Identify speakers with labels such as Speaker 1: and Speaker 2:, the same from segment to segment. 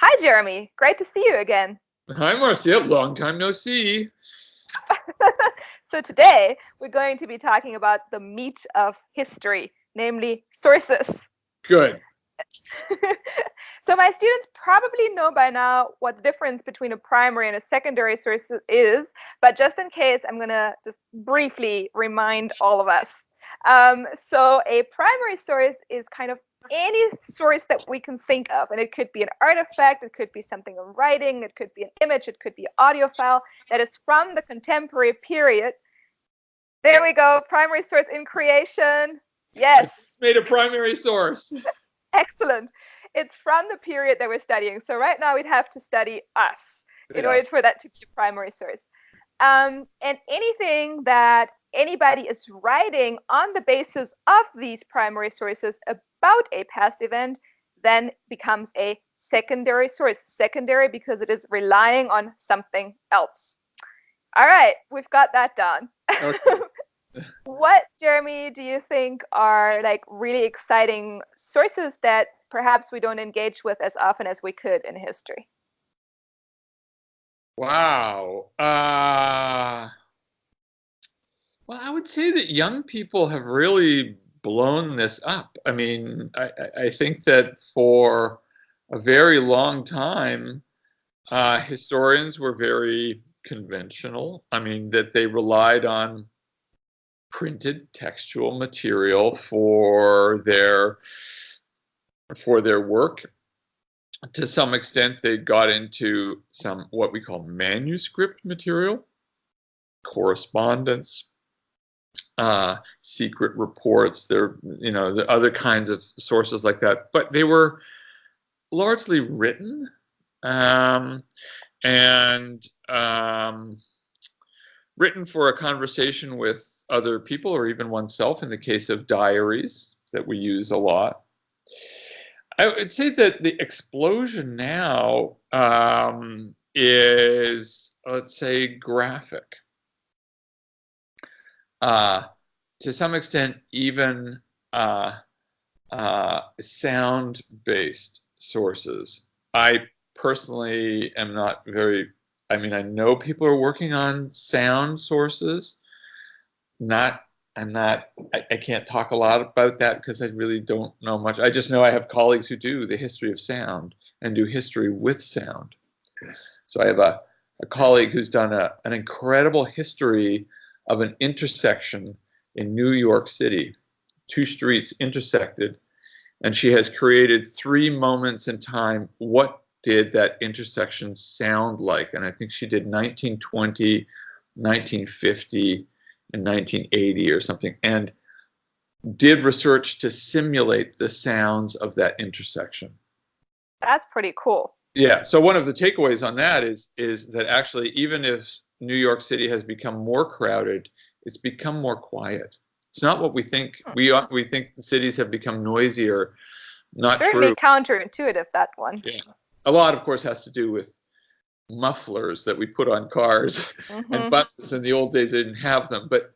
Speaker 1: Hi, Jeremy. Great to see you again.
Speaker 2: Hi, Marcia. Long time no see.
Speaker 1: So today we're going to be talking about the meat of history, namely sources.
Speaker 2: Good.
Speaker 1: So my students probably know by now what the difference between a primary and a secondary source is, but just in case, I'm going to just briefly remind all of us. So a primary source is kind of any source that we can think of, and it could be an artifact, it could be something in writing, it could be an image, it could be an audio file that is from the contemporary period. There we go, primary source in creation.
Speaker 2: I
Speaker 1: Yes.
Speaker 2: just made a primary source.
Speaker 1: Excellent. It's from the period that we're studying. So right now we'd have to study us in
Speaker 2: Yeah.
Speaker 1: order for that to be a primary source. And anything that anybody is writing on the basis of these primary sources about a past event then becomes a secondary source. Secondary because it is relying on something else. All right, we've got that done.
Speaker 2: Okay.
Speaker 1: What, Jeremy, do you think are like really exciting sources that perhaps we don't engage with as often as we could in history?
Speaker 2: Wow. Well, I would say that young people have really blown this up. I mean, I think that for a very long time, historians were very conventional. I mean, that they relied on printed textual material for their work. To some extent, they got into some what we call manuscript material, correspondence, secret reports. There the other kinds of sources like that, but they were largely written and written for a conversation with other people or even oneself in the case of diaries that we use a lot. I would say that the explosion now is, let's say, graphic. To some extent, even sound-based sources. I personally am not very, I mean, I know people are working on sound sources. I can't talk a lot about that because I really don't know much. I just know I have colleagues who do the history of sound and do history with sound. So I have a colleague who's done an incredible history of an intersection in New York City. Two streets intersected, and she has created 3 moments in time. What did that intersection sound like? And I think she did 1920, 1950, in 1980 or something, and did research to simulate the sounds of that intersection.
Speaker 1: That's pretty cool.
Speaker 2: Yeah, so one of the takeaways on that is that actually, even if New York City has become more crowded, it's become more quiet. It's not what we think. We think the cities have become noisier. Not
Speaker 1: Certainly
Speaker 2: true.
Speaker 1: counterintuitive, that one.
Speaker 2: Yeah. A lot, of course, has to do with mufflers that we put on cars and buses. In the old days, they didn't have them. But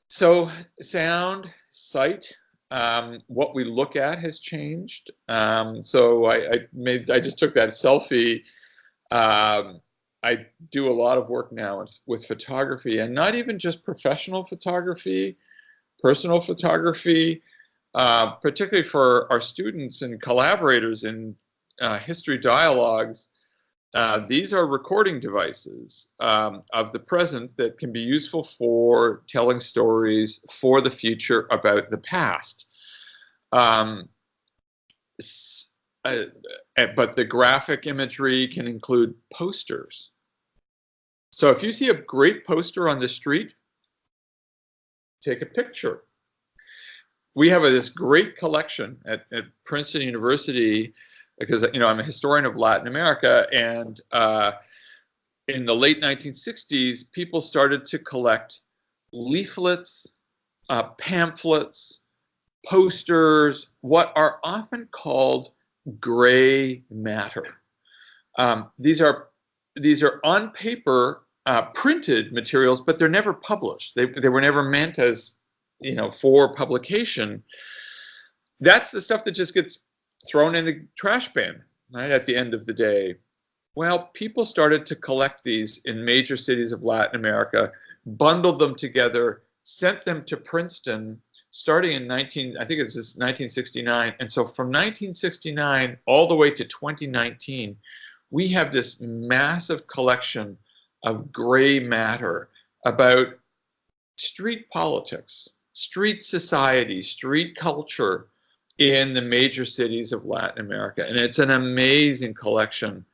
Speaker 2: so sound, sight, what we look at has changed. So I just took that selfie. I do a lot of work now with photography, and not even just professional photography, personal photography, particularly for our students and collaborators in history dialogues. These are recording devices of the present that can be useful for telling stories for the future about the past. But the graphic imagery can include posters. So if you see a great poster on the street, take a picture. We have this great collection at Princeton University, because I'm a historian of Latin America, and in the late 1960s, people started to collect leaflets, pamphlets, posters, what are often called gray matter. These are on paper printed materials, but they're never published. They were never meant as for publication. That's the stuff that just gets thrown in the trash bin. right at the end of the day? Well, people started to collect these in major cities of Latin America, bundled them together, sent them to Princeton, starting in I think it was just 1969. And so from 1969 all the way to 2019, we have this massive collection of gray matter about street politics, street society, street culture in the major cities of Latin America. And it's an amazing collection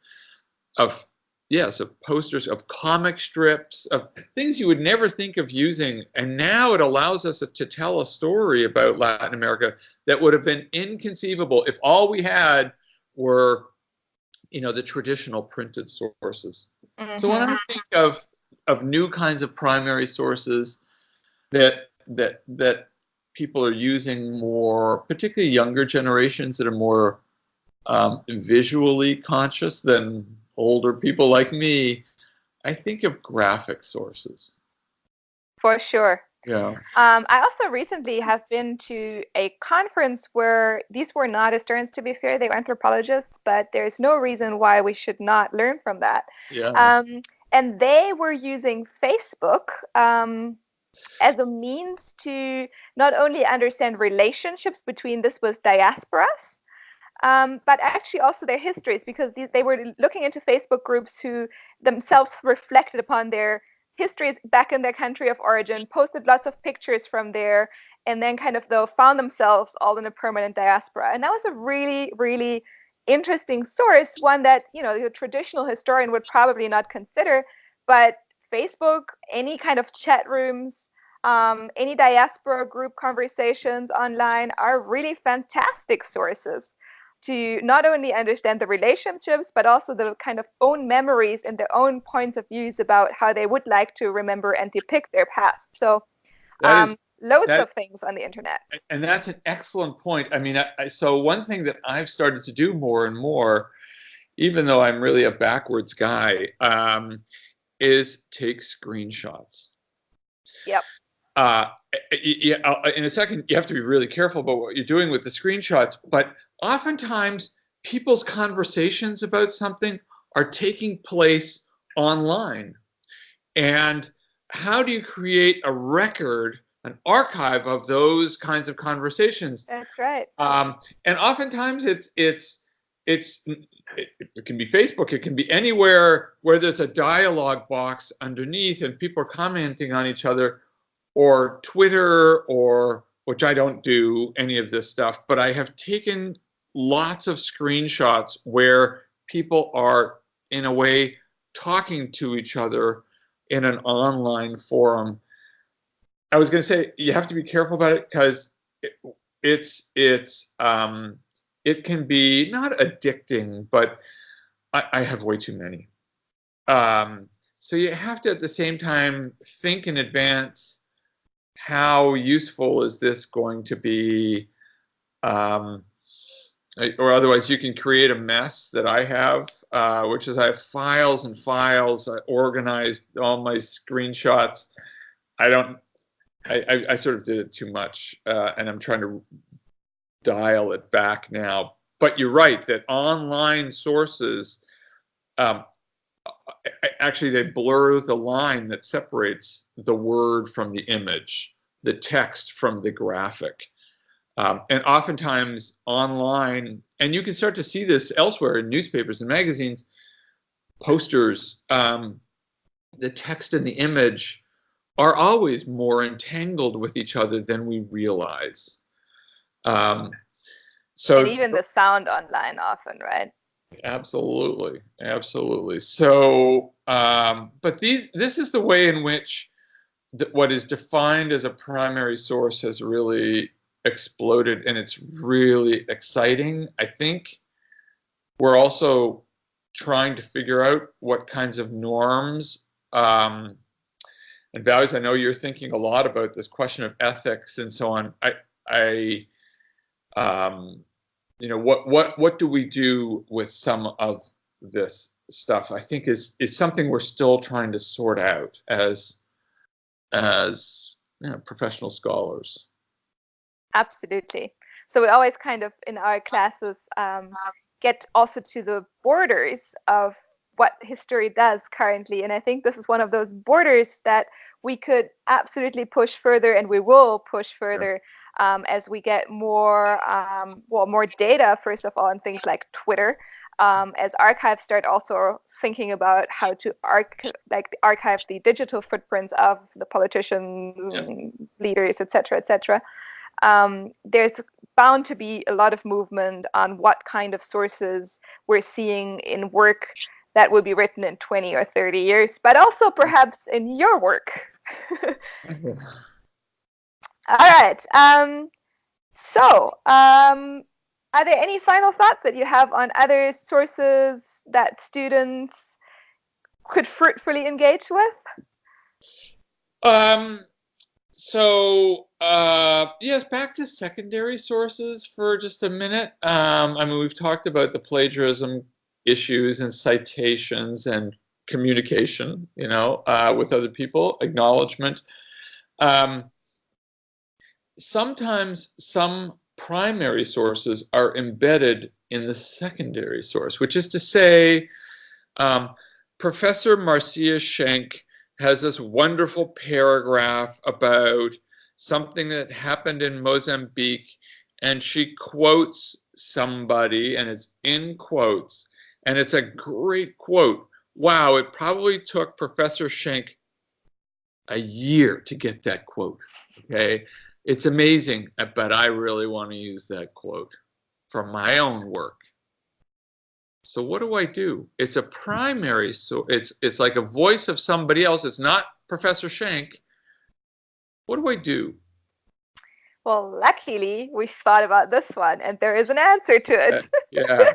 Speaker 2: of, yes, of posters, of comic strips, of things you would never think of using. And now it allows us to tell a story about Latin America that would have been inconceivable if all we had were, the traditional printed sources. So when I think of new kinds of primary sources that people are using more, particularly younger generations that are more visually conscious than older people like me, I think of graphic sources.
Speaker 1: For sure.
Speaker 2: Yeah.
Speaker 1: I also recently have been to a conference where these were not historians, to be fair, they were anthropologists, but there's no reason why we should not learn from that.
Speaker 2: Yeah.
Speaker 1: And they were using Facebook as a means to not only understand relationships between, this was diasporas, but actually also their histories, because they were looking into Facebook groups who themselves reflected upon their histories back in their country of origin, posted lots of pictures from there, and then kind of though found themselves all in a permanent diaspora. And that was a really, really interesting source, one that, the traditional historian would probably not consider, but Facebook, any kind of chat rooms, any diaspora group conversations online are really fantastic sources to not only understand the relationships, but also the kind of own memories and their own points of views about how they would like to remember and depict their past. So loads of things on the internet.
Speaker 2: And that's an excellent point. I mean, so one thing that I've started to do more and more, even though I'm really a backwards guy, is take screenshots.
Speaker 1: Yep.
Speaker 2: In a second, you have to be really careful about what you're doing with the screenshots, but oftentimes people's conversations about something are taking place online. And how do you create a record, an archive of those kinds of conversations?
Speaker 1: That's right.
Speaker 2: And oftentimes it can be Facebook, it can be anywhere where there's a dialogue box underneath and people are commenting on each other, or Twitter, or, which I don't do any of this stuff, but I have taken lots of screenshots where people are, in a way, talking to each other in an online forum. I was going to say, you have to be careful about it because it can be not addicting, but I have way too many. So you have to, at the same time, think in advance, how useful is this going to be? Or otherwise you can create a mess that I have, which is I have files and files. I organized all my screenshots. I sort of did it too much, and I'm trying to dial it back now. But you're right that online sources, actually they blur the line that separates the word from the image, the text from the graphic. And oftentimes online, and you can start to see this elsewhere in newspapers and magazines, posters, the text and the image are always more entangled with each other than we realize.
Speaker 1: And even the sound online often, right?
Speaker 2: Absolutely, absolutely. So, but this is the way in which what is defined as a primary source has really exploded, and it's really exciting. I think we're also trying to figure out what kinds of norms and values. I know you're thinking a lot about this question of ethics and so on. What do we do with some of this stuff? I think is something we're still trying to sort out as professional scholars.
Speaker 1: Absolutely. So we always kind of in our classes get also to the borders of what history does currently. And I think this is one of those borders that we could absolutely push further, and we will push further as we get more, more data, first of all, on things like Twitter. As archives start also thinking about how to archive the digital footprints of the politicians, leaders, etc., etc. There's bound to be a lot of movement on what kind of sources we're seeing in work that will be written in 20 or 30 years, but also perhaps in your work. All right. Are there any final thoughts that you have on other sources that students could fruitfully engage with?
Speaker 2: Yes, back to secondary sources for just a minute. I mean, we've talked about the plagiarism issues and citations and communication, with other people, acknowledgement. Sometimes some primary sources are embedded in the secondary source, which is to say, Professor Marcia Schenk has this wonderful paragraph about something that happened in Mozambique, and she quotes somebody, and it's in quotes, and it's a great quote. Wow, it probably took Professor Schenk a year to get that quote, okay? It's amazing, but I really want to use that quote for my own work. So what do? It's a primary, so it's like a voice of somebody else. It's not Professor Schenk. What do?
Speaker 1: Well, luckily, we thought about this one, and there is an answer to it.
Speaker 2: Yeah.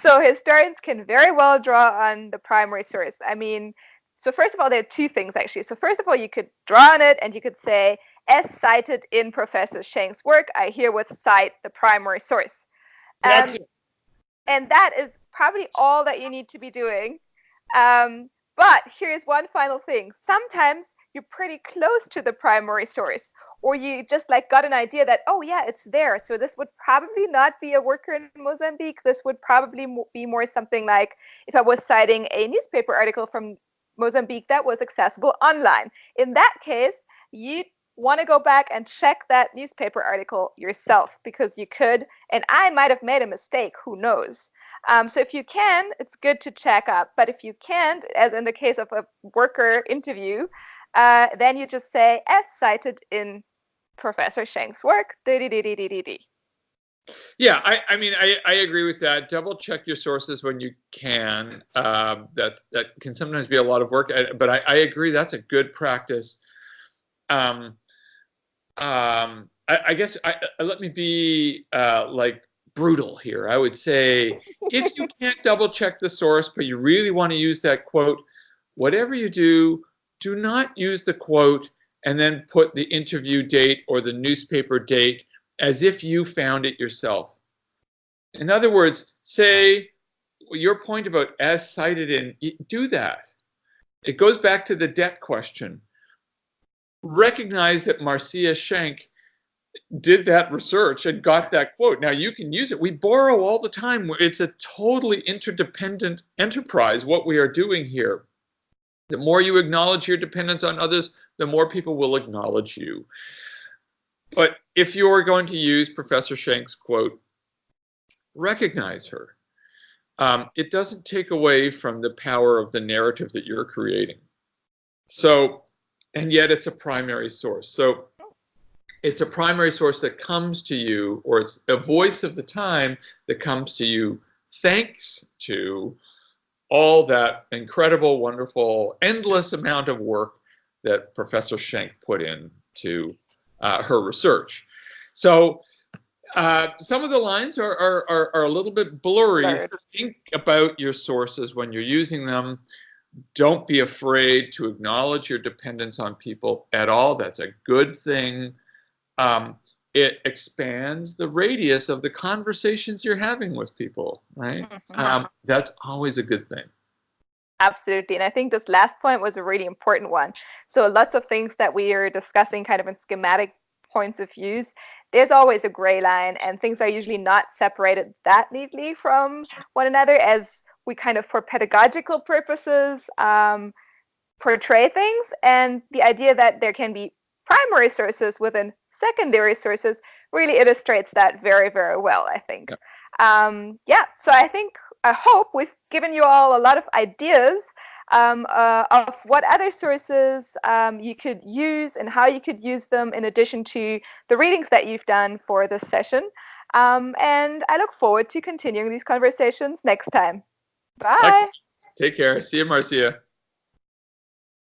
Speaker 1: So historians can very well draw on the primary source. I mean, so first of all, there are two things, actually. So first of all, you could draw on it, and you could say, as cited in Professor Schenk's work, I herewith cite the primary source. And that is probably all that you need to be doing. But here's one final thing. Sometimes you're pretty close to the primary source, or you just got an idea that, oh yeah, it's there. So this would probably not be a worker in Mozambique. This would probably be more something like if I was citing a newspaper article from Mozambique that was accessible online. In that case, you want to go back and check that newspaper article yourself, because you could, and I might have made a mistake, who knows. So if you can, it's good to check up. But if you can't, as in the case of a worker interview, then you just say, as cited in Professor Schenk's work,
Speaker 2: Yeah, I mean, I agree with that. Double check your sources when you can. That can sometimes be a lot of work, but I agree that's a good practice. I guess let me be brutal here. I would say if you can't double check the source, but you really want to use that quote, whatever you do, do not use the quote and then put the interview date or the newspaper date as if you found it yourself. In other words, say your point about as cited in, do that. It goes back to the debt question. Recognize that Marcia Schenk did that research and got that quote. Now you can use it. We borrow all the time. It's a totally interdependent enterprise, what we are doing here. The more you acknowledge your dependence on others, the more people will acknowledge you. But if you are going to use Professor Schenk's quote, recognize her. It doesn't take away from the power of the narrative that you're creating. So, and yet it's a primary source. So it's a primary source that comes to you, or it's a voice of the time that comes to you thanks to all that incredible, wonderful, endless amount of work that Professor Schenk put into her research. So some of the lines are a little bit blurry. Think about your sources when you're using them. Don't be afraid to acknowledge your dependence on people at all. That's a good thing. It expands the radius of the conversations you're having with people, right? That's always a good thing.
Speaker 1: Absolutely. And I think this last point was a really important one. So lots of things that we are discussing kind of in schematic points of views, there's always a gray line, and things are usually not separated that neatly from one another as we kind of, for pedagogical purposes, portray things. And the idea that there can be primary sources within secondary sources really illustrates that very, very well, I think. Yeah, so I hope we've given you all a lot of ideas of what other sources you could use and how you could use them in addition to the readings that you've done for this session. And I look forward to continuing these conversations next time. Bye.
Speaker 2: Take care. See you, Marcia.